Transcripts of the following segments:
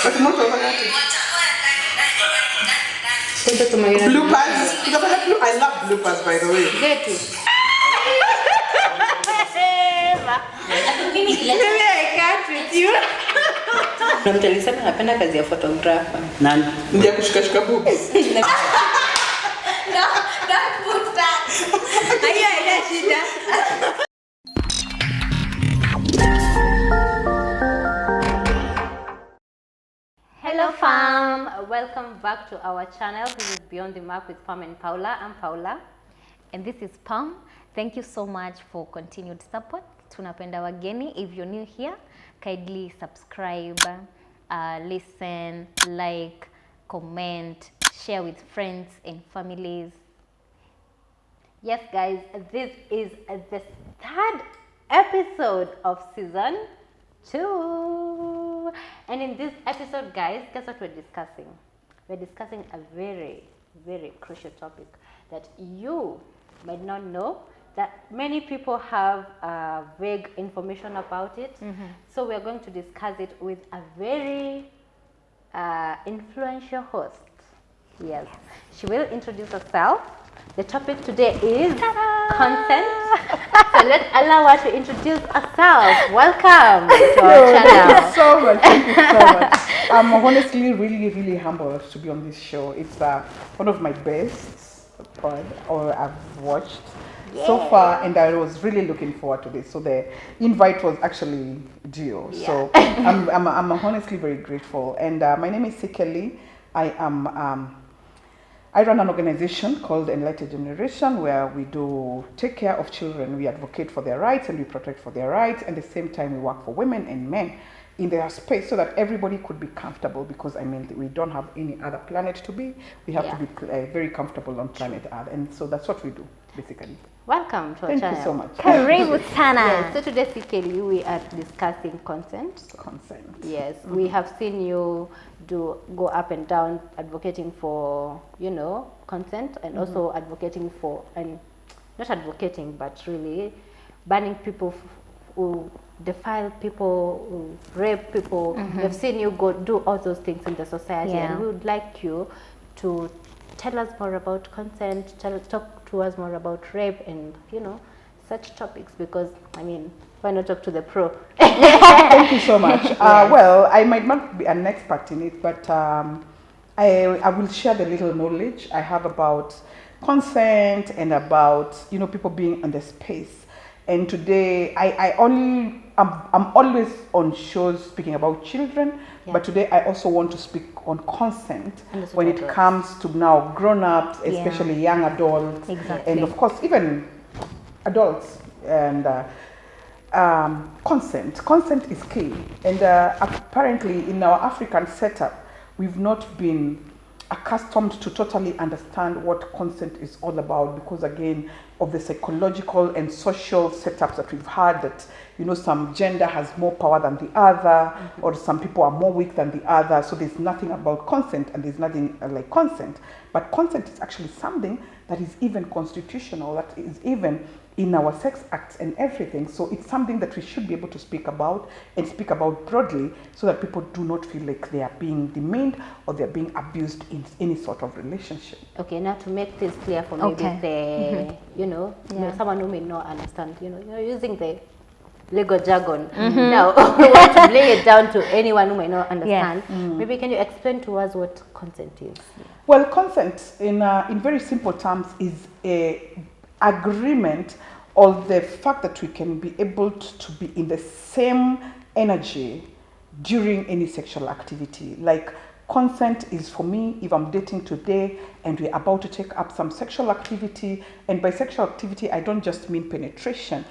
Bloopers. I love bloopers, by the way. I can't with you. Namtalisema napenda kazi ya photographer. Nani? Ndio kushikashika boobs. No, don't put that. Aya shida. Hello fam, welcome back to our channel. This is Beyond the Mark with Pam and Paula. I'm Paula. And this is Pam. Thank you so much for continued support. Tunapenda wageni. If you're new here, kindly subscribe, listen, like, comment, share with friends and families. Yes guys, this is the third episode of season 2. And in this episode, guys, guess what we're discussing? We're discussing a very, very crucial topic that you might not know, that many people have vague information about it. So we're going to discuss it with a very influential host. Yes, she will introduce herself. The topic today is consent. So let's allow her to introduce herself. Welcome to our channel. Thank you so much. Thank you so much. I'm honestly really humbled to be on this show. It's one of my best I've watched so far, and I was really looking forward to this. So the invite was actually due. Yeah. So I'm honestly very grateful. And my name is Sikeli. I run an organization called Enlightened Generation, where we do take care of children. We advocate for their rights and we protect for their rights. And at the same time, we work for women and men in their space so that everybody could be comfortable, because I mean, we don't have any other planet to be. We have to be very comfortable on planet Earth. And so that's what we do, basically. Welcome to our channel. Thank you so much. Karibu sana. Yes, so today, Sikeli, we are discussing consent. Consent. Yes, we have seen you go up and down advocating for, consent, and also advocating for, and not advocating, but really banning people who defile people, who rape people. We've seen you do all those things in the society, and we would like you to tell us more about consent, talk to us more about rape and, such topics, because, I mean, why not talk to the pro? Thank you so much. Yes. Well, I might not be an expert in it, but I will share the little knowledge I have about consent and about, people being in the space. And today, I'm always on shows speaking about children, but today I also want to speak on consent when it comes to now grown-ups, especially young adults, and of course even adults. And consent is key. And apparently in our African setup, we've not been accustomed to totally understand what consent is all about, because again of the psychological and social setups that we've had, that some gender has more power than the other, or some people are more weak than the other. So there's nothing about consent, and there's nothing like consent. But consent is actually something that is even constitutional, that is even in our sex acts and everything. So it's something that we should be able to speak about, and speak about broadly, so that people do not feel like they are being demeaned or they're being abused in any sort of relationship. Okay, now to make this clear for maybe someone who may not understand, you're using the legal jargon. Now, we want to lay it down to anyone who may not understand. Maybe can you explain to us what consent is? Well, consent in very simple terms is a agreement, or the fact that we can be able to be in the same energy during any sexual activity. Like, consent is for me, if I'm dating today and we're about to take up some sexual activity, and by sexual activity I don't just mean penetration.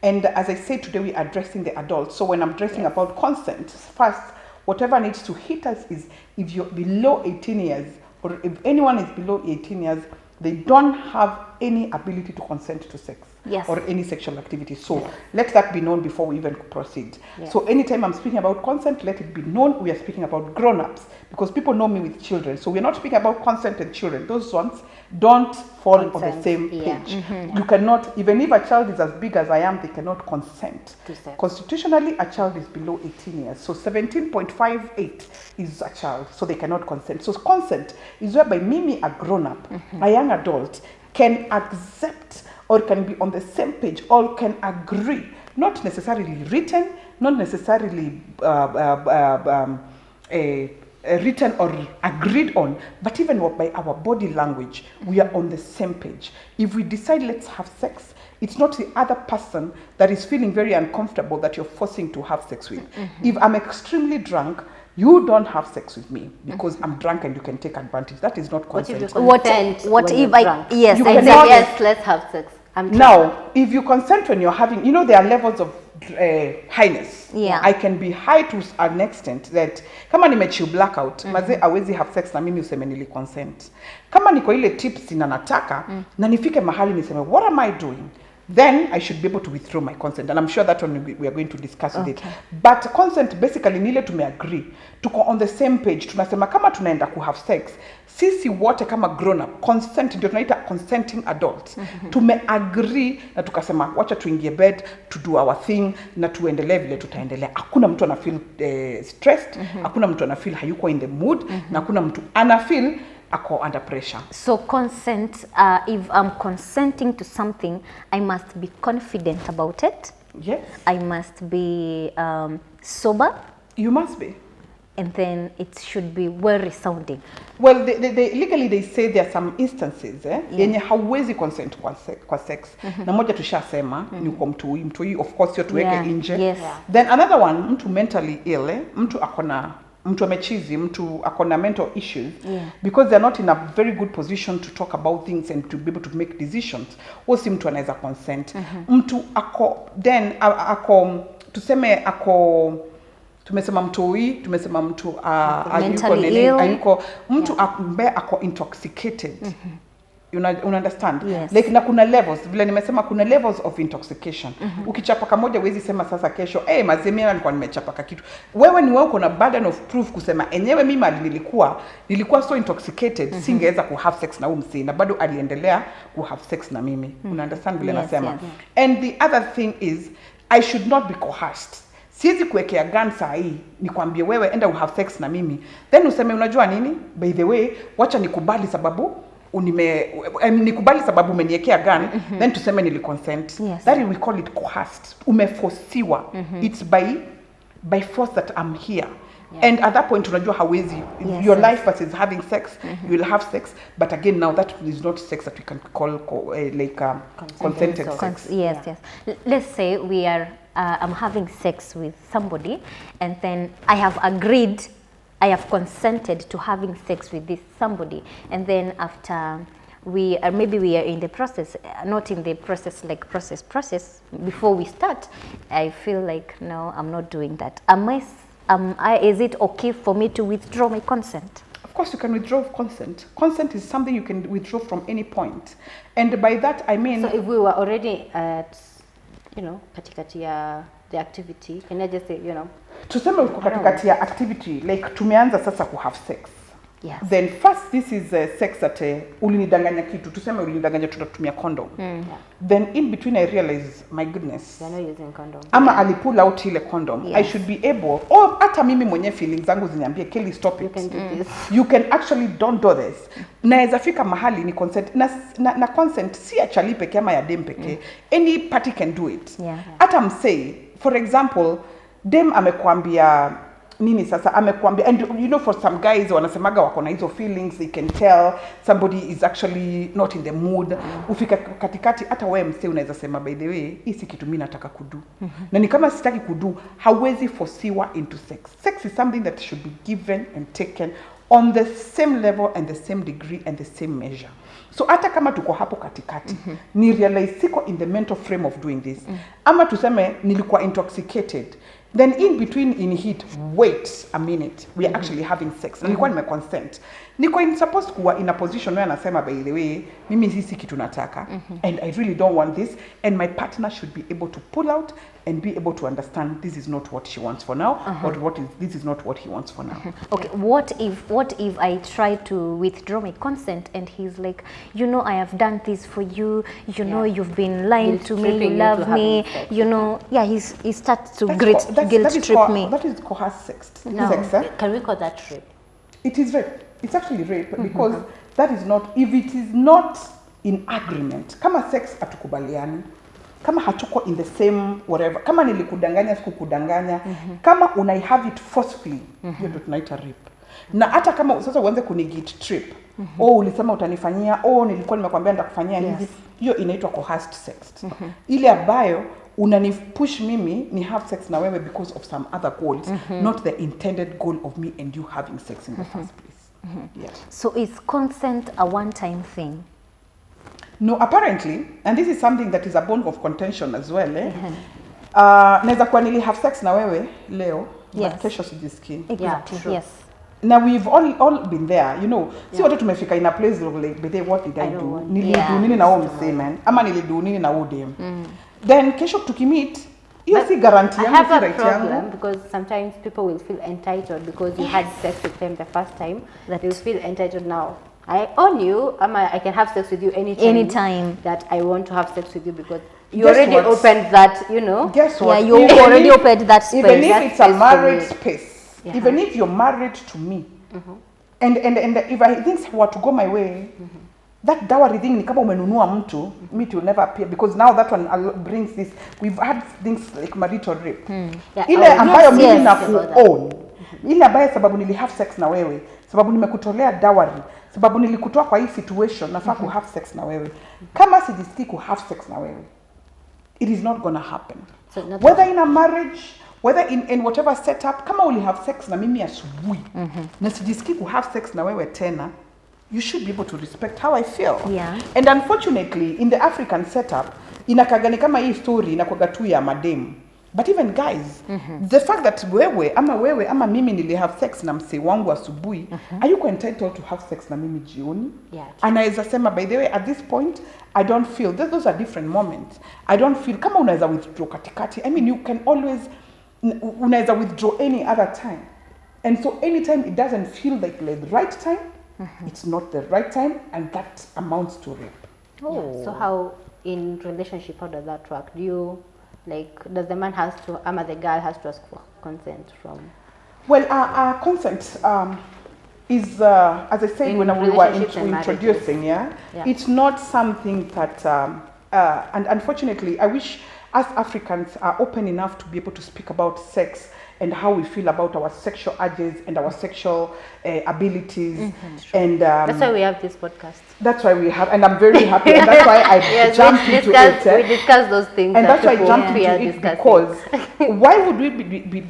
And as I said, today we're addressing the adults. So when I'm addressing about consent, first, whatever needs to hit us is if you're below 18 years, or if anyone is below 18 years, they don't have any ability to consent to sex. Yes. or any sexual activity. So let that be known before we even proceed. Yes. So anytime I'm speaking about consent, let it be known we are speaking about grown-ups, because people know me with children. So we're not speaking about consent and children. Those ones don't fall on the Consent, same yeah. page. You cannot, even if a child is as big as I am, they cannot consent. To sex. Constitutionally, a child is below 18 years. So 17.58 is a child, so they cannot consent. So consent is whereby Mimi, a grown-up, a young adult, can accept or can be on the same page or can agree, not necessarily written, not necessarily written or agreed on, but even by our body language, we are on the same page. If we decide let's have sex, it's not the other person that is feeling very uncomfortable that you're forcing to have sex with. If I'm extremely drunk, you don't have sex with me because I'm drunk and you can take advantage. That is not What if you consent. consent What when if you're I drunk? yes You I I said cannot- said, yes. yes, let's have sex. I'm drunk. Now, if you consent when you're having, you know, there are levels of highness. Yeah. I can be high to an extent that kama nimechill blackout, maze awezi have sex na mimi useme nili consent. Kama niko ile tips na nataka, na nifike mahali niseme, what am I doing? Then I should be able to withdraw my consent, and I'm sure that one we are going to discuss with it. But consent basically ni ile tumeagree, tuko on the same page, tunasema kama tunaenda ku have sex, sisi wote kama grown up, consent ndio tunaita consenting adults. Tumeagree na tukasema wacha tuingie bed, to do our thing na tuendelee vile tutaendelea. Hakuna mtu ana feel stressed, hakuna mtu ana feel hayuko in the mood, na hakuna mtu ana feel ako under pressure. So consent, if I'm consenting to something, I must be confident about it. Yes, I must be sober, you must be. and then it should be well resounding. Well, they legally they say there are some instances yenye hauwezi consent kwa sex. Na moja tushasema ni kwa mtu of course sio tuweke nje. Yes. Then another one, mtu mentally ill, mtu amechizi, mtu akona mental issues, because they're not in a very good position to talk about things and to be able to make decisions. Wasi mtu anaweza consent. Mtu ako then tumesema mtu ayuko mtu ambaye ako intoxicated. Una understand? Yes. Like na kuna levels, vile nimesema kuna levels of intoxication. Ukichapa kamoja huwezi sema sasa kesho mazemia nilikuwa nimechapa kitu. Wewe ni wewe uko na burden of proof kusema enyewe mimi nilikuwa so intoxicated singeweza ku have sex na na bado aliendelea ku have sex na mimi. Una understand vile nasema? yes. And the other thing is I should not be coerced. Siwezi kuwekea gun saa hii nikwambie wewe enda have sex na mimi, then useme unajua nini, by the way wacha nikubali sababu umeniwekea gun, then tuseme niliconsent. Yes. That we call it coerced. Umefosiwa. It's by force that I'm here. And at that point unajua hawezi, your life versus having sex, you will have sex, but again now that is not sex that we can call consented sex. Yes. Let's say we are I'm having sex with somebody, and then I have consented to having sex with this somebody, and then after maybe we are in the process, not in the process like process before we start, I feel like no, I'm not doing that. Is it okay for me to withdraw my consent? Of course you can withdraw consent. Consent is something you can withdraw from any point, and by that I mean, so if we were already at katikati ya the activity, can I just say, tuseme uko katikati ya activity, like tumeanza sasa ku have sex. Yes. Then first this is sex that ulinidanganya kitu, tuseme ulinidanganya tutatumia condom. Then in between I realize, my goodness, you're not using condom. Ama alipull out ile condom. Yes. I should be able, or hata mimi mwenye feelings zangu ziniambie Kelly stop it. You can do this. You can actually don't do this. Naweza fika mahali ni consent na consent si ya chali peke ama ya dem peke. Any party can do it. Hata msay, for example, dem amekwambia nini sasa, amekwambia, and for some guys wanasemaga wako na hizo feelings, they can tell somebody is actually not in the mood. Ufika katikati hata wewe msee unaweza sema, by the way hii si kitu mimi nataka kudu. Na ni kama sitaki kudu, hauwezi forciwa into sex. Sex is something that should be given and taken on the same level and the same degree and the same measure. So hata kama tuko hapo katikati, ni realize siko in the mental frame of doing this. Ama tuseme nilikuwa intoxicated, then in between in heat, wait a minute, we are actually having sex. Nilikuwa nimeconsent. Niko supposed kuwa in a position where anasema, by the way, mimi hisi kitu nataka, and I really don't want this, and my partner should be able to pull out and be able to understand this is not what she wants for now, or this is not what he wants for now. Okay, what if I try to withdraw my consent and he's like, you know, I have done this for you, you know, you've been lying to me, you love me, you know, he starts to guilt trip me. That is coerced sex. No. Sex, Can we call that rape? It is rape. It's actually rape because that is not, if it is not in agreement, kama sex hatukubaliani, kama hatuko in the same whatever, kama nilikudanganya sikukudanganya, kama unai have it forcefully, hiyo ndio tunaita rape. Na hata kama sasa uanze kunigit trip, ulisema utanifanyia, nilikuwa nimekwambia nitakufanyia hivi, hiyo inaitwa coerced sex. Ile ambayo unanipush mimi ni have sex na wewe because of some other goals, not the intended goal of me and you having sex in the first place. Yeah. So is consent a one-time thing? No, apparently, and this is something that is a bone of contention as well. Naweza kuwa nili have sex na wewe leo, but kesho sijisikii. Exactly. Yes. Now we've all been there, you know. Si wote tumefika in a place like, but what did I do? Nilidu nini na huyo msee man? Ama nilidu nini na huyo dem? Then kesho tukimit, hiyo si guarantee yangu, si right yangu. Because sometimes people will feel entitled because you had sex with them the first time. That they will feel entitled now. I own you, I can have sex with you anytime that I want to have sex with you because you already opened that, you know. Guess what? Yeah, you already opened that space. Even if it's a married space, even if you're married to me, and if I things were to go my way, that dowry thing ni kama umenunua mtu, it will never appear because now that one brings this. We've had things like marital rape. Ile ambayo mimi na ku-own. Ile ambayo sababu nili have sex na wewe, sababu nimekutolea dowry, sababu nilikutoa kwa hii situation, nafaa ku have sex na wewe. Kama sijisikii ku have sex na wewe, it is not gonna happen. So whether in a marriage, whether in whatever setup, kama uli have sex na mimi asubuhi, na sijisikii ku have sex na wewe tena, you should be able to respect how I feel. Yeah. And unfortunately, in the African setup, inakagani kama hii story inakuwa tu ya madem. But even guys, the fact that wewe ama mimi nili have sex na msee wangu asubuhi, are you entitled to have sex na mimi jioni? Yeah. Anaweza sema, by the way, at this point, I don't feel, those are different moments. I don't feel, kama unaweza withdraw katikati, I mean, you can always, unaweza withdraw any other time. And so anytime it doesn't feel like the right time, it's not the right time, and that amounts to rape. So how, in relationship, how does that work? Do you, does the man has to, the girl has to ask for consent from? Well, our consent is, as I said when we were introducing, it's not something that, and unfortunately, I wish us Africans are open enough to be able to speak about sex and how we feel about our sexual urges and our sexual abilities. And that's why we have this podcast. That's why we have, and I'm very happy, and that's why I jumped into it. We discuss those things. And that's why I jumped into it because why would we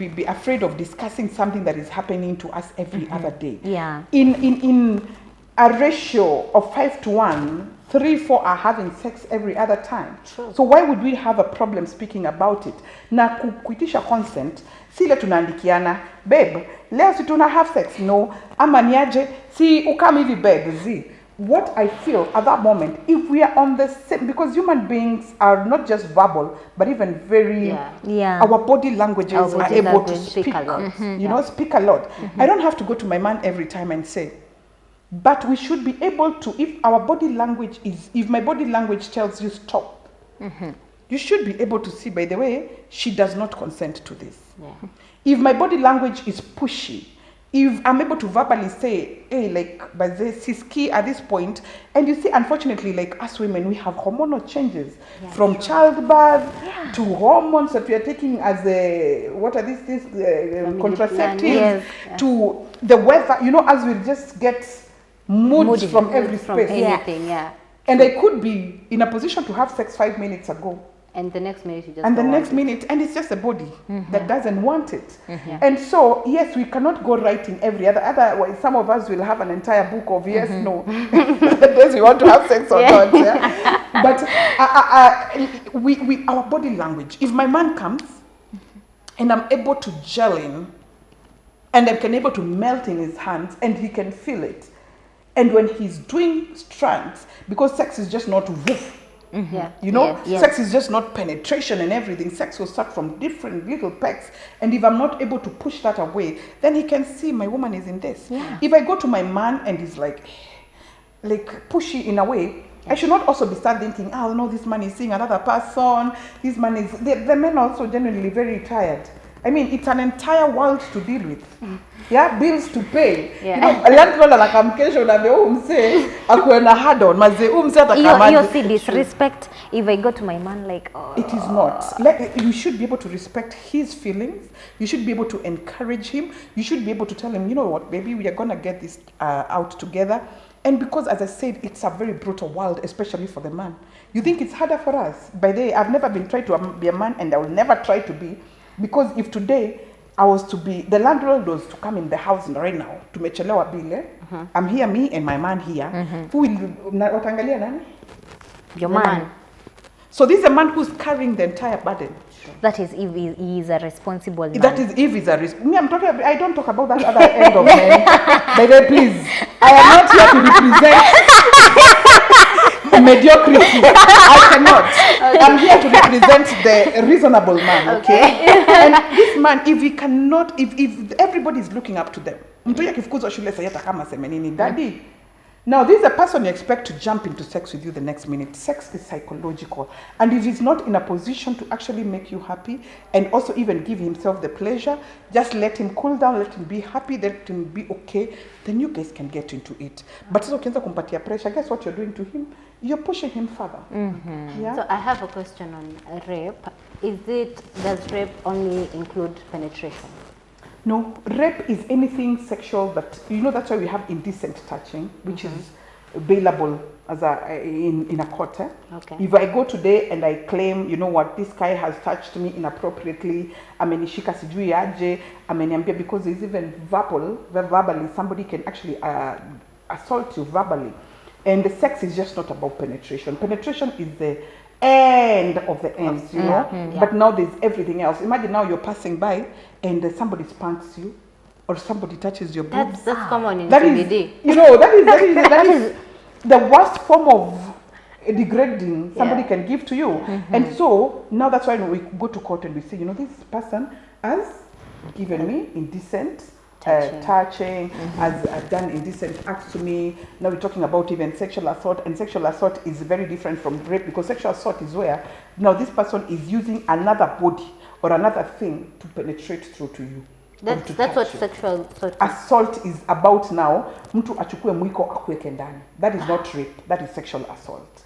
be afraid of discussing something that is happening to us every other day? Yeah. In a ratio of 5-1, 3-4 are having sex every other time. True. So why would we have a problem speaking about it? Na kuitisha consent, si ile tunaandikiana, babe, leo si tuna have sex, no, ama niaje, si ukam hivi babe, zi. What I feel at that moment, if we are on the same, because human beings are not just verbal, but even very, our body languages are able to speak a lot. You know, speak a lot. I don't have to go to my man every time and say, but we should be able to, if our body language is, if my body language tells you stop, you should be able to see, by the way, she does not consent to this. Yeah. If my body language is pushy, if I'm able to verbally say, hey, like, but this is key at this point, and you see, unfortunately, like us women, we have hormonal changes from childbirth to hormones that we are taking as a, what are these contraceptives, to the weather, you know, as we just get moods from every space. Anything, And I could be in a position to have sex 5 minutes ago. And the next minute you just and the next minute, and it's just a body that doesn't want it. And so, yes, we cannot go writing every otherwise some of us will have an entire book of yes, no, days we want to have sex or not. But our body language, if my man comes and I'm able to gel in, and I can able to melt in his hands, and he can feel it. And when he's doing strands, because sex is just not woof, Yeah. you know, Yes. sex is just not penetration and everything. Sex will start from different little pecks. And if I'm not able to push that away, then he can see my woman is in this. Yeah. If I go to my man and he's like pushy in a way, I should not also be start thinking, oh no, this man is seeing another person. This man is, the men are also generally very tired. I mean, it's an entire world to deal with. Yeah, bills to pay. Yeah. You know, landlord anakamkesho na umse akuwe na hard on maze umse atakamaje. You see disrespect if I go to my man like, oh. It is not. Like, you should be able to respect his feelings. You should be able to encourage him. You should be able to tell him, you know what, baby, we are going to get this out together. And because, as I said, it's a very brutal world, especially for the man. You think it's harder for us? By the way, I've never been tried to be a man, and I will never try to be. Because if today I was to be, the landlord was to come in the house right now, to mechelewa bile, I'm here, me and my man here. Who will, watangalia nani? Your man. So this is a man who's carrying the entire burden. That is if he is a responsible man. That is if he's a risk. Me, I don't talk about that other end of men. By the way, please, I am not here to represent mediocrity. I cannot. Okay. I'm here to represent the reasonable man, okay? And this man, if he cannot, if everybody is looking up to them, daddy. Now, this is a person you expect to jump into sex with you the next minute. Sex is psychological. And if he's not in a position to actually make you happy and also even give himself the pleasure, just let him cool down, let him be happy, let him be okay, then you guys can get into it. But so ukianza kumpatia pressure, guess what you're doing to him? You're pushing him further. Yeah? So I have a question on rape. Does rape only include penetration? No, rape is anything sexual that, you know, that's why we have indecent touching, which is bailable as in a court. Okay. If I go today and I claim, you know what, this guy has touched me inappropriately, amenishika sijui aje, ameniambia, because there's even verbally, somebody can actually assault you verbally. And the sex is just not about penetration. Penetration is the end of the ends, you know. Yeah. But now there's everything else. Imagine now you're passing by and somebody spanks you or somebody touches your boobs. That's common in that CBD. is, you know, that is the worst form of degrading somebody can give to you. And so now that's why we go to court and we say, you know, this person has given me indecent touching, has done indecent acts to me. Now we're talking about even sexual assault, and sexual assault is very different from rape, because sexual assault is where now this person is using another body or another thing to penetrate through to you. That's what sexual assault is. Assault is about now, mtu achukue mwiko akuweke ndani. That is not rape, that is sexual assault.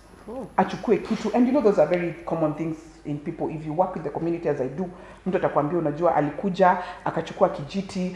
Achukue kitu, and you know those are very common things in people. If you work with the community as I do, mtu atakwambia unajua alikuja akachukua kijiti,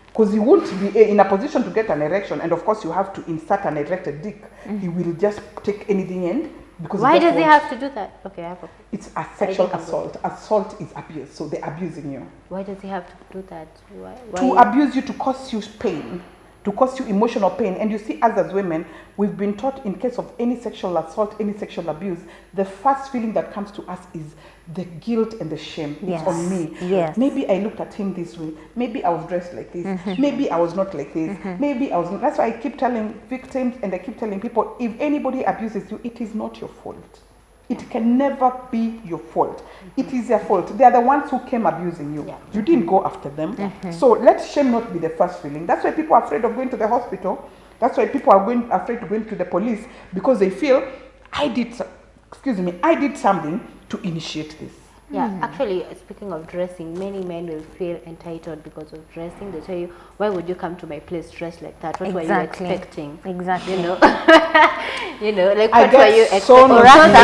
because he won't be in a position to get an erection, and of course you have to insert an erected dick. He will just take anything in. Because why does he have to do that? Okay, I have it's a sexual assault. Assault is abuse, so they're abusing you. Why does he have to do that? Why? To abuse you, to cause you pain, to cause you emotional pain. And you see, us as women, we've been taught in case of any sexual assault, any sexual abuse, the first feeling that comes to us is the guilt and the shame. Yes. It's on me. Yes. Maybe I looked at him this way. Maybe I was dressed like this. Maybe I was not like this. Maybe I was not. That's why I keep telling victims and I keep telling people, if anybody abuses you, it is not your fault. It can never be your fault. It is their fault. They are the ones who came abusing you. You didn't go after them. So let shame not be the first feeling. That's why people are afraid of going to the hospital. That's why people are afraid to go to the police, because they feel, I did something to initiate this. Yeah, actually, speaking of dressing, many men will feel entitled because of dressing. They tell you, why would you come to my place dressed like that? What were you expecting? Exactly. You know, like I what were you so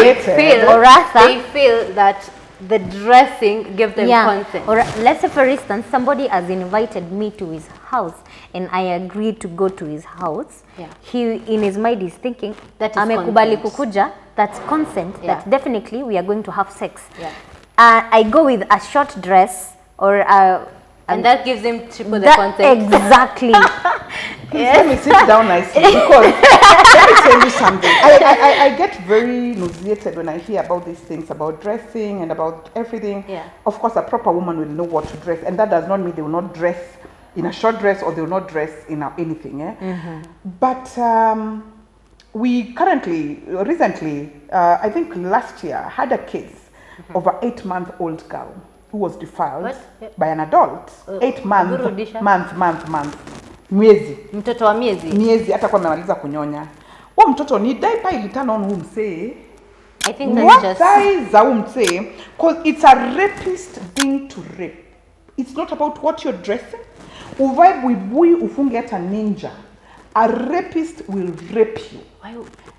expecting? Or rather, they feel that the dressing gives them consent. Or let's say, for instance, somebody has invited me to his house and I agreed to go to his house. Yeah. He, in his mind, is thinking, that is amekubali consent. kukuja, that's consent, that definitely we are going to have sex. Yeah. I go with a short dress or and that gives him triple the consent. Exactly. Please let me sit down nicely because let me tell you something. I get very nauseated when I hear about these things, about dressing and about everything. Yeah. Of course, a proper woman will know what to dress, and that does not mean they will not dress in a short dress or they will not dress in anything. But we recently, I think last year, had a case of an 8-month-old girl who was defiled by an adult. 8 months, month. Mwezi. Mtoto wa miezi hata kwa amemaliza kunyonya. Huo mtoto ni diaper ilitana on umsee. I think that's just size umsee, because it's a rapist thing to rape. It's not about what you're dressing. Uvae buibui ufunge hata ninja. A rapist will rape you.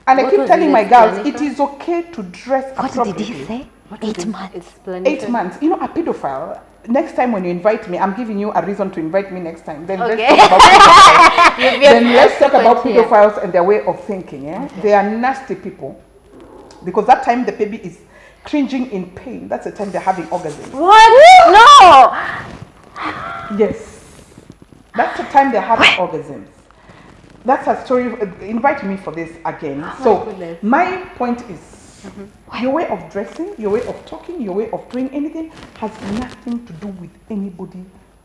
And I keep telling my girls, it is okay to dress appropriately. What did he say? 8 months. 8 months. You know, a pedophile. Next time when you invite me, I'm giving you a reason to invite me next time. Then let's talk about pedophiles and their way of thinking. They are nasty people. Because that time the baby is cringing in pain. That's the time they're having orgasms. What? No! Yes. That's the time they're having orgasms. That's a story. Invite me for this again. My point is, your way of dressing, your way of talking, your way of doing anything has nothing to do with anybody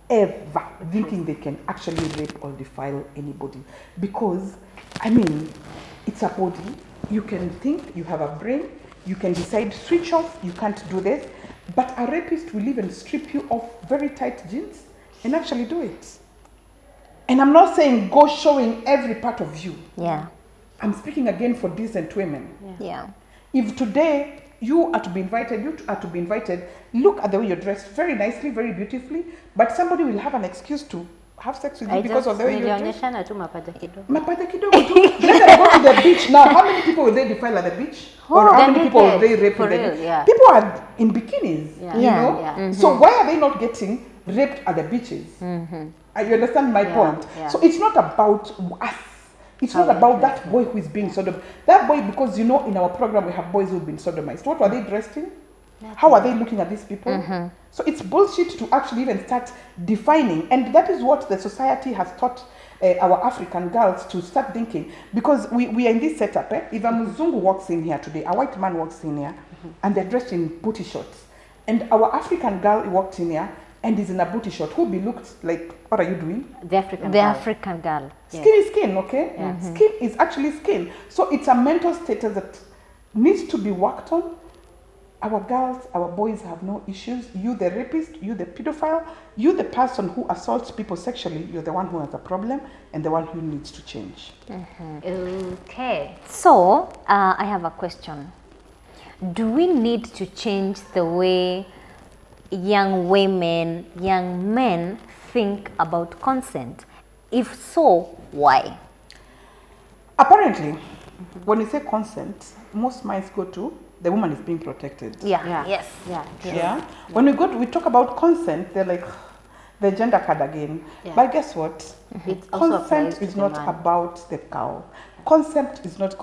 ever thinking they can actually rape or defile anybody. Because, I mean, it's a body. You can think, you have a brain, you can decide switch off, you can't do this. But a rapist will even strip you of very tight jeans and actually do it. And I'm not saying go showing every part of you. Yeah. I'm speaking again for decent women. Yeah. If today you are to be invited, look at the way you're dressed very nicely, very beautifully, but somebody will have an excuse to have sex with you because of the way you're dressed. Mapaja kidogo tu. Let them go to the beach. Now, how many people will they defile at the beach? Or how many people will they rape in the beach? Yeah. People are in bikinis, you know? Yeah. So why are they not getting raped at the beaches? You understand my point? Yeah. So it's not about us. It's not about that boy who is being sodomized. That boy, because you know in our program we have boys who have been sodomized. What were they dressed in? How are they looking at these people? So it's bullshit to actually even start defining. And that is what the society has taught our African girls to start thinking. Because we are in this setup. If a Mzungu walks in here today, a white man walks in here, and they're dressed in booty shorts. And our African girl walked in here, and is in a booty short, who be looked like, what are you doing? The African girl. Skin is skin, okay? Skin is actually skin. So it's a mental status that needs to be worked on. Our girls, our boys have no issues. You the rapist, you the pedophile, you the person who assaults people sexually, you're the one who has a problem and the one who needs to change. Okay. So, I have a question. Do we need to change the way young women, young men think about consent? If so, why? Apparently, when you say consent, most minds go to the woman is being protected. Yes. When we talk about consent, they're like the gender card again. But guess what? Consent is not about the girl. Consent is not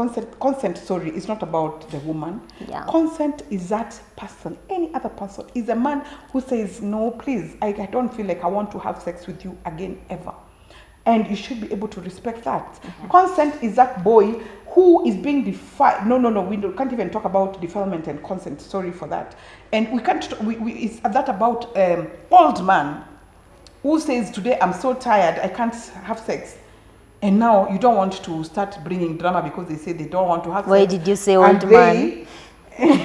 about the woman. Consent is that person, any other person. Is a man who says, no, please, I don't feel like I want to have sex with you again ever. And you should be able to respect that. Consent is that boy who is being defiled. No, we can't even talk about defilement and consent. Sorry for that. And we can't, it's that about old man who says, today I'm so tired, I can't have sex. And now you don't want to start bringing drama because they say they don't want to have sex. Why did you say old man? And in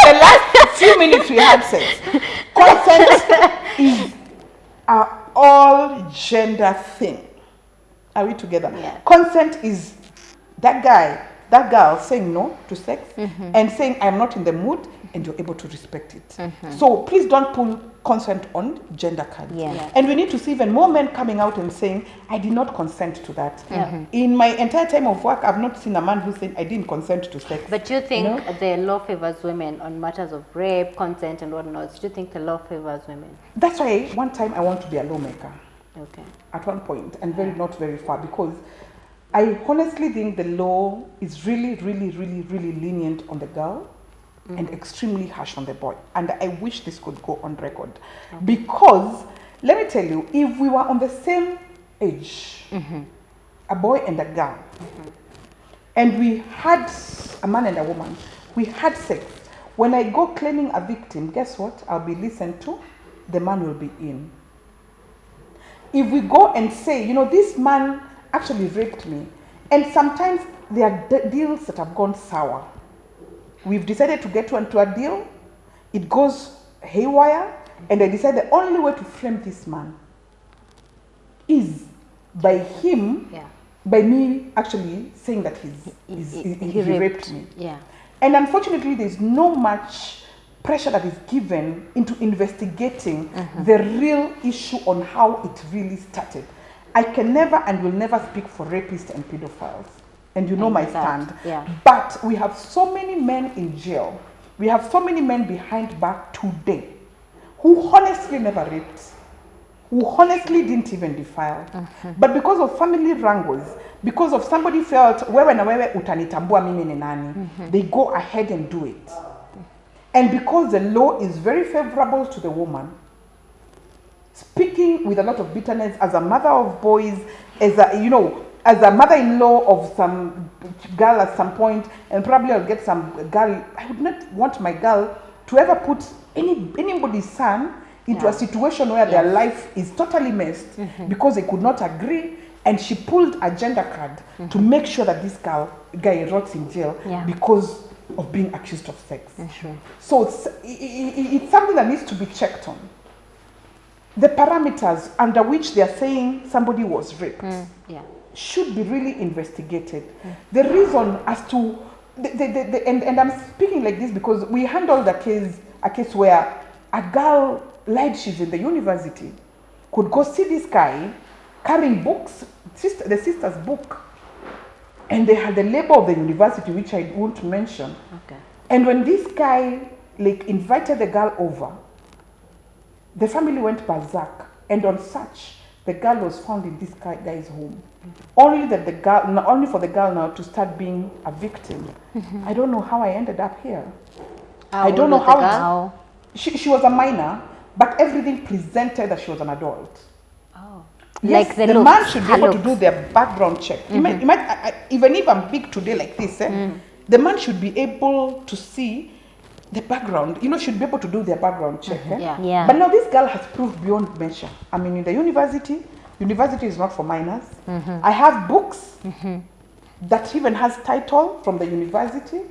the last few minutes we had sex. Consent is an all gender thing. Are we together? Consent is that guy, that girl saying no to sex and saying I'm not in the mood, and you're able to respect it. So please don't pull consent on gender card. And we need to see even more men coming out and saying, I did not consent to that. In my entire time of work, I've not seen a man who said, I didn't consent to sex. But you think the law favors women on matters of rape, consent, and whatnot? Do you think the law favors women? That's why one time I want to be a lawmaker. Okay. At one point, and not very far, because I honestly think the law is really, really, really, really lenient on the girl. And extremely harsh on the boy. And I wish this could go on record. Because Let me tell you, if we were on the same age, a boy and a girl, and we had a man and a woman, we had sex. When I go claiming a victim, guess what? I'll be listened to. The man will be in. If we go and say, you know, this man actually raped me, and sometimes there are deals that have gone sour. We've decided to get into a deal, it goes haywire, and I decide the only way to frame this man is by him, by me actually saying that he raped me. Yeah. And unfortunately, there's no much pressure that is given into investigating the real issue on how it really started. I can never and will never speak for rapists and pedophiles. And you know my stand. Yeah. But we have so many men in jail. We have so many men behind bar today who honestly never raped, who honestly didn't even defile. But because of family wrangles, because of somebody felt, wewe na wewe utanitambua mimi ni nani, they go ahead and do it. And because the law is very favorable to the woman, speaking with a lot of bitterness as a mother of boys, as a, you know, as a mother-in-law of some girl at some point, and probably I'll get some girl, I would not want my girl to ever put anybody's son into a situation where their life is totally messed because they could not agree, and she pulled a gender card to make sure that this guy rots in jail because of being accused of sex. So it's something that needs to be checked on. The parameters under which they are saying somebody was raped should be really investigated. The reason as to and I'm speaking like this because we handled a case where a girl lied she's in the university, could go see this guy carrying books, the sister's book, and they had the label of the university, which I won't mention. And when this guy like invited the girl over, the family went berserk, and on such, the girl was found in this guy's home. Only for the girl now to start being a victim. I don't know how I ended up here. I don't know how. She was a minor, but everything presented that she was an adult. Yes, Like the man should be able to do their background check. Even if I'm big today like this, the man should be able to see the background. You know, should be able to do their background check. But now this girl has proved beyond measure. I mean, in the university is not for minors. I have books that even has title from the university.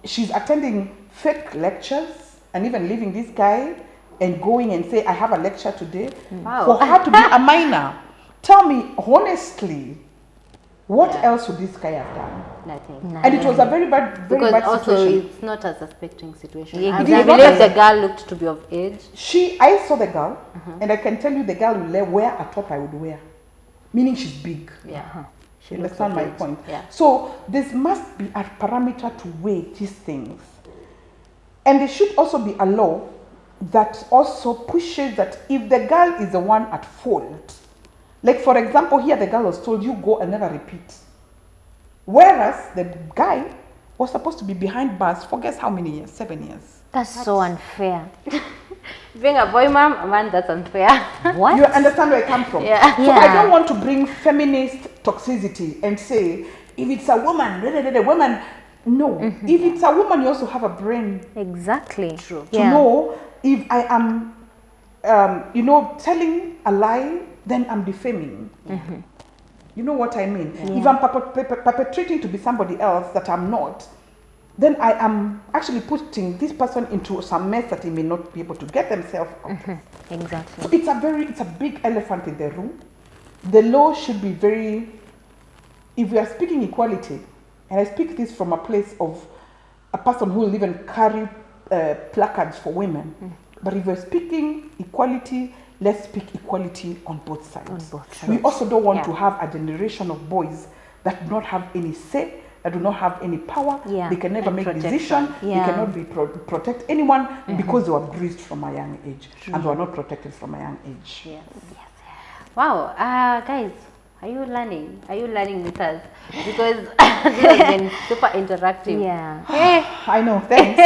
She's attending fake lectures and even leaving this guy and going and say, I have a lecture today. For her to be a minor. Tell me honestly, what else would this guy have done? Nothing. And it was a very bad also situation. it's not a suspecting situation. Yeah, I exactly. believe the girl looked to be of age. I saw the girl, and I can tell you the girl will wear a top I would wear. Meaning she's big. She You understand my point? Yeah. So this must be a parameter to weigh these things. And there should also be a law that also pushes that if the girl is the one at fault, like for example here the girl was told you go and never repeat. Whereas the guy was supposed to be behind bars for guess how many years? 7 years. That's so unfair. Being a boy man, that's unfair. What? You understand where I come from? So I don't want to bring feminist toxicity and say, if it's a woman, woman. No. If it's a woman, you also have a brain. Exactly. True. To know if I am, telling a lie, then I'm defaming. You know what I mean? If I'm perpetrating to be somebody else that I'm not, then I am actually putting this person into some mess that he may not be able to get themselves out. Exactly. So it's a big elephant in the room. The law should be very, if we are speaking equality, and I speak this from a place of a person who will even carry placards for women, but if we're speaking equality, let's speak equality on both sides. We also don't want to have a generation of boys that do not have any say, that do not have any power. They can never make decisions. They cannot protect anyone because they were bruised from a young age and they were not protected from a young age. Yes. Wow, guys, are you learning? Are you learning with us? Because this has been super interactive. I know, thanks.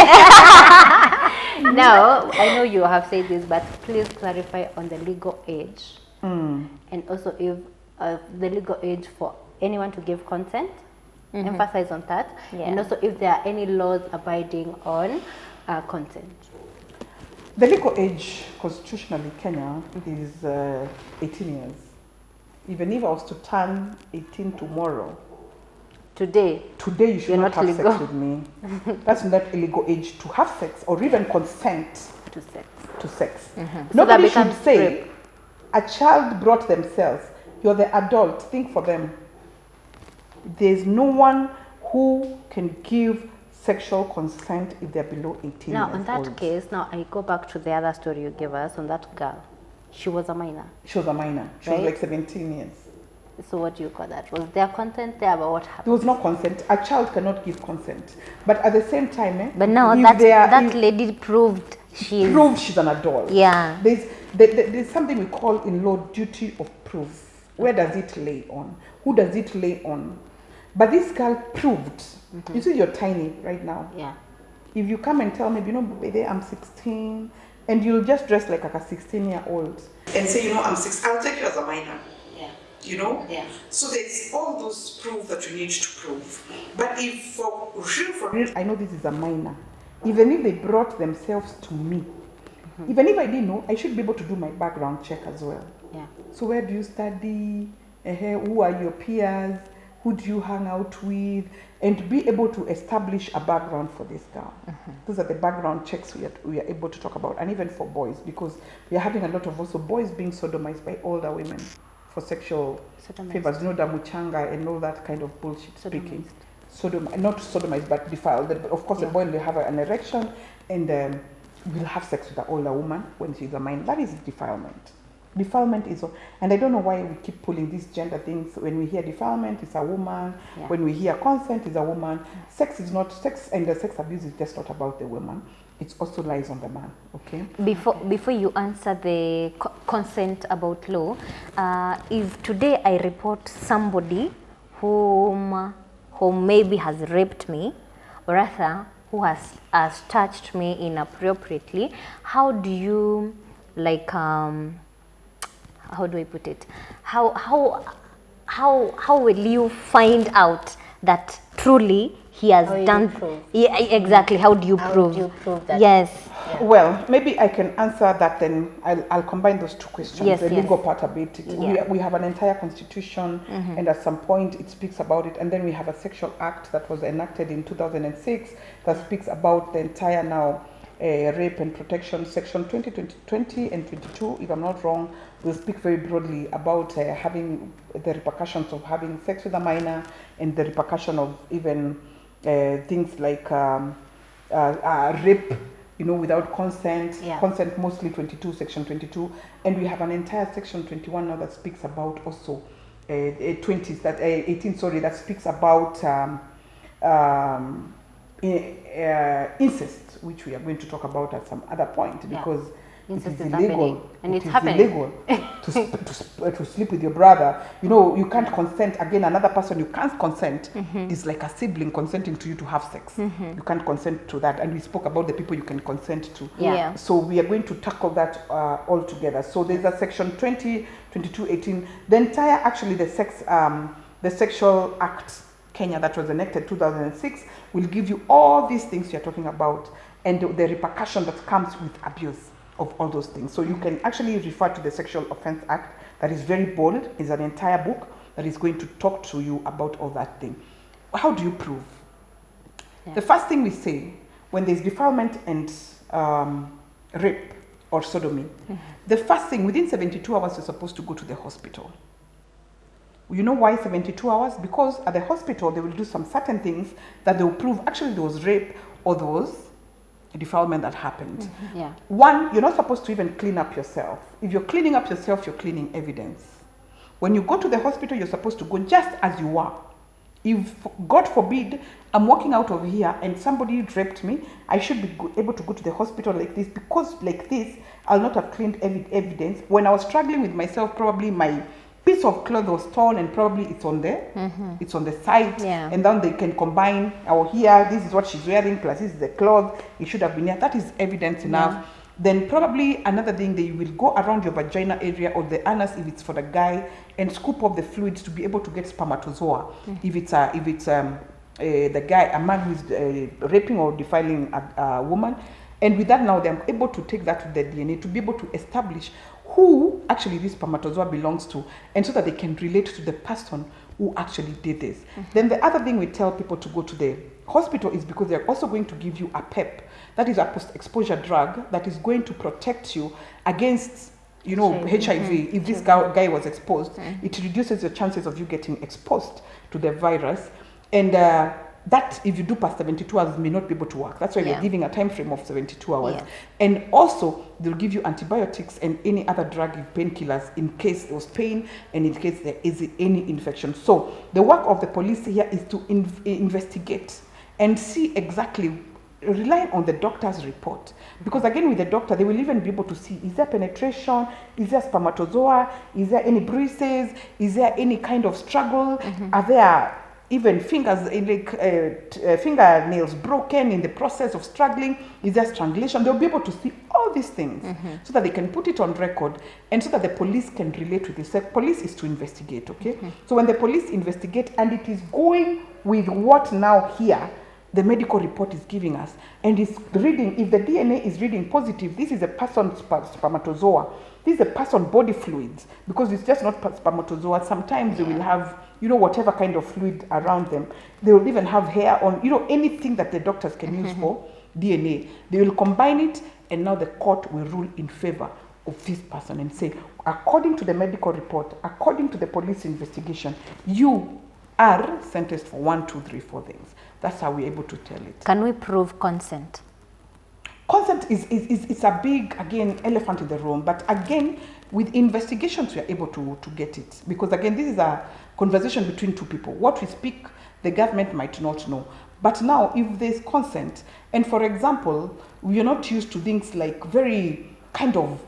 Now, I know you have said this, but please clarify on the legal age. And also if the legal age for anyone to give consent, emphasize on that. Yeah. And also if there are any laws abiding on consent. The legal age constitutionally Kenya is 18 years. Even if I was to turn 18 tomorrow, Today, you should You're not not have legal. sex with me. That's not a legal age to have sex or even consent to sex. to sex. So that Nobody should becomes say rape. a child brought themselves. You're the adult. Think for them. There's no one who can give sexual consent if they're below 18 Now, years on that old. case, now I go back to the other story you gave us on that girl. She was a minor. She was a minor. She Right. was like 17 years. So what do you call that? Was there consent there about what happened? There was no consent. A child cannot give consent. But at the same time, But now if that lady proved she's prove she's an adult. Yeah. There's something we call in law duty of proof. Where does it lay on? Who does it lay on? But this girl proved. You see, you're tiny right now. Yeah. If you come and tell me, baby, I'm 16, and you'll just dress like a 16-year-old and say, I'm 6, I'll take you as a minor. Yeah. Yeah. So there's all those proof that you need to prove. But if for real, I know this is a minor. Even if they brought themselves to me, even if I didn't know, I should be able to do my background check as well. Yeah. So where do you study? Who are your peers? Who do you hang out with? And be able to establish a background for this girl. Those are the background checks we are able to talk about. And even for boys, because we are having a lot of also boys being sodomized by older women for sexual favors, damuchanga and all that kind of bullshit speaking. Not sodomized, but defiled. Of course, the boy will have an erection and will have sex with the older woman when she's a minor. That is defilement. Defilement is, and I don't know why we keep pulling these gender things. When we hear defilement, it's a woman. Yeah. When we hear consent, it's a woman. Sex is not sex, and the sex abuse is just not about the woman. It also lies on the man. Okay. Before you answer the consent about law, if today I report somebody who maybe has raped me, or rather who has touched me inappropriately, how do you how do I put it? How will you find out that truly he has How will you done? prove? Yeah, exactly. How do you How prove? do you prove that? Yes. Yeah. Well, maybe I can answer that then. I'll combine those two questions. Yes, the yes. legal part a bit. Yeah. We have an entire constitution, and at some point it speaks about it. And then we have a sexual act that was enacted in 2006 that speaks about the entire now rape and protection. Section 20 and 22, if I'm not wrong, will speak very broadly about having the repercussions of having sex with a minor and the repercussion of even things like rape, without consent. Yeah. Consent mostly 22, section 22, and we have an entire section 21 now that speaks about also 20s, that 18, sorry, that speaks about incest, which we are going to talk about at some other point, because Incest it is is illegal. happening, and it's is happening. illegal to sleep with your brother. You can't consent. Again, another person you can't consent is like a sibling consenting to you to have sex. You can't consent to that. And we spoke about the people you can consent to. Yeah. So we are going to tackle that all together. So there's a section 20, 22, 18. The entire, actually, the Sexual Act Kenya that was enacted 2006 will give you all these things you're talking about and the repercussion that comes with abuse of all those things. So you can actually refer to the Sexual Offense Act that is very bold. It's an entire book that is going to talk to you about all that thing. How do you prove? Yeah. The first thing we say, when there's defilement and rape or sodomy, the first thing, within 72 hours, you're supposed to go to the hospital. You know why 72 hours? Because at the hospital, they will do some certain things that they will prove actually there was rape or there was defilement that happened. Yeah. One, you're not supposed to even clean up yourself. If you're cleaning up yourself, you're cleaning evidence. When you go to the hospital, you're supposed to go just as you are. If, God forbid, I'm walking out of here and somebody raped me, I should be able to go to the hospital like this, because like this, I'll not have cleaned evidence. When I was struggling with myself, probably my piece of cloth was torn and probably it's on the side, Yeah. and then they can combine, oh, here, this is what she's wearing, plus this is the cloth, it should have been here. That is evidence enough. Then probably another thing, they will go around your vagina area or the anus if it's for the guy and scoop up the fluids to be able to get spermatozoa. If it's the guy, a man who is raping or defiling a woman. And with that now, they're able to take that to the DNA to be able to establish who actually this spermatozoa belongs to, and so that they can relate to the person who actually did this. Then the other thing we tell people to go to the hospital is because they're also going to give you a PEP, that is a post-exposure drug that is going to protect you against, you know, HIV. If this guy was exposed, it reduces your chances of you getting exposed to the virus. And that, if you do past 72 hours, may not be able to work. That's why we're giving a time frame of 72 hours. And also, they'll give you antibiotics and any other drug, painkillers, in case there was pain and in case there is any infection. So the work of the police here is to investigate and see exactly, relying on the doctor's report. Because again, with the doctor, they will even be able to see, is there penetration? Is there spermatozoa? Is there any bruises? Is there any kind of struggle? Are there even fingernails broken in the process of struggling? Is there strangulation? They'll be able to see all these things so that they can put it on record and so that the police can relate with this. The police is to investigate, okay? So when the police investigate and it is going with what now here, the medical report is giving us, and it's reading, if the DNA is reading positive, this is a person's spermatozoa, this is a person's body fluids, because it's just not spermatozoa. Sometimes they will have, you know, whatever kind of fluid around them. They will even have hair on, you know, anything that the doctors can use for DNA. They will combine it, and now the court will rule in favor of this person and say, according to the medical report, according to the police investigation, you are sentenced for 1, 2, 3, 4 things. That's how we're able to tell it. Can we prove consent? Consent is a big, again, elephant in the room. But again, with investigations, we are able to get it. Because again, this is a conversation between two people. What we speak, the government might not know. But now, if there's consent, and for example, we are not used to things like very kind of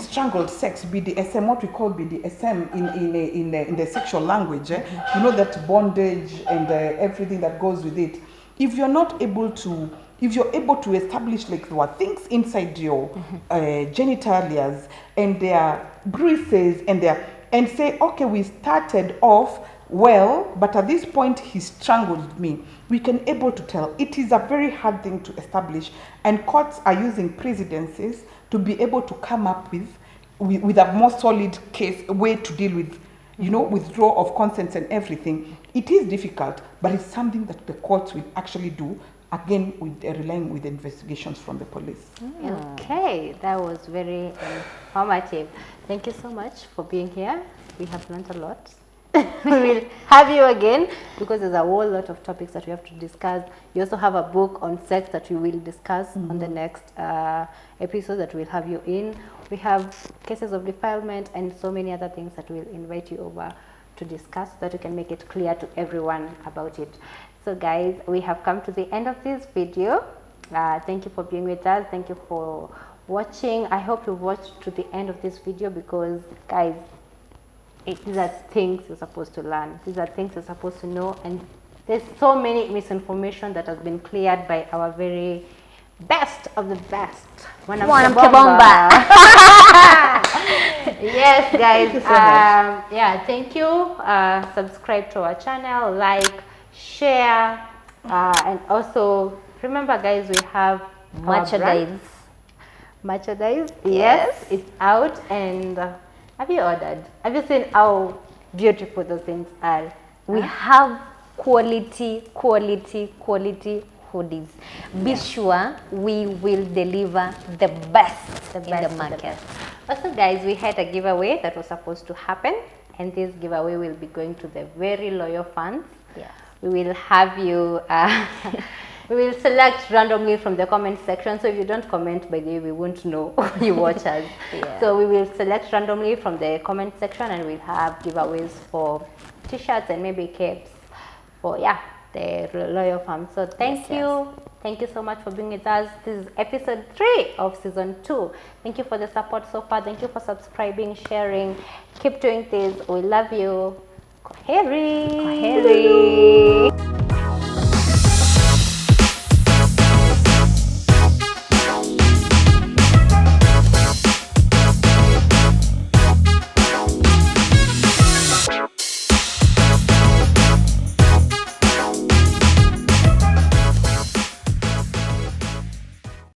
strangled sex, BDSM, what we call BDSM in the sexual language, you know, that bondage and everything that goes with it. If you're not able to, if you're able to establish like there are things inside your genitalias and there are bruises and say, okay, we started off well, but at this point he strangled me, we can able to tell. It is a very hard thing to establish, and courts are using precedences to be able to come up with a more solid case, way to deal with, you know, withdrawal of consents and everything. It is difficult, but it's something that the courts will actually do, again, with relying with investigations from the police. Okay, that was very informative. Thank you so much for being here. We have learned a lot. We will have you again because there's a whole lot of topics that we have to discuss. You also have a book on sex that we will discuss on the next episode that we'll have you in. We have cases of defilement and so many other things that we'll invite you over to discuss so that we can make it clear to everyone about it. So guys, we have come to the end of this video. Thank you for being with us. Thank you for watching. I hope you've watched to the end of this video because, guys, these are things you're supposed to learn. These are things you're supposed to know. And there's so many misinformation that has been cleared by our very best of the best. Mwanamke bomba. Yes, guys. Thank you so much. Yeah, thank you. Subscribe to our channel, like, share, and also remember, guys, we have Merchandise. Merchandise. Yes, it's out. And have you ordered? Have you seen how beautiful those things are? We have quality hoodies. Be sure we will deliver the best in the market. Also, guys, we had a giveaway that was supposed to happen, and this giveaway will be going to the very loyal fans. Yes. We will have you. We will select randomly from the comment section. So if you don't comment, by the way, we won't know you watch us. Yeah. So we will select randomly from the comment section, and we'll have giveaways for t-shirts and maybe capes for the loyal fam. So thank you. Thank you so much for being with us. This is episode 3 of season 2. Thank you for the support so far. Thank you for subscribing, sharing. Keep Keep doing this. We love you. Kwaheri. Kwaheri.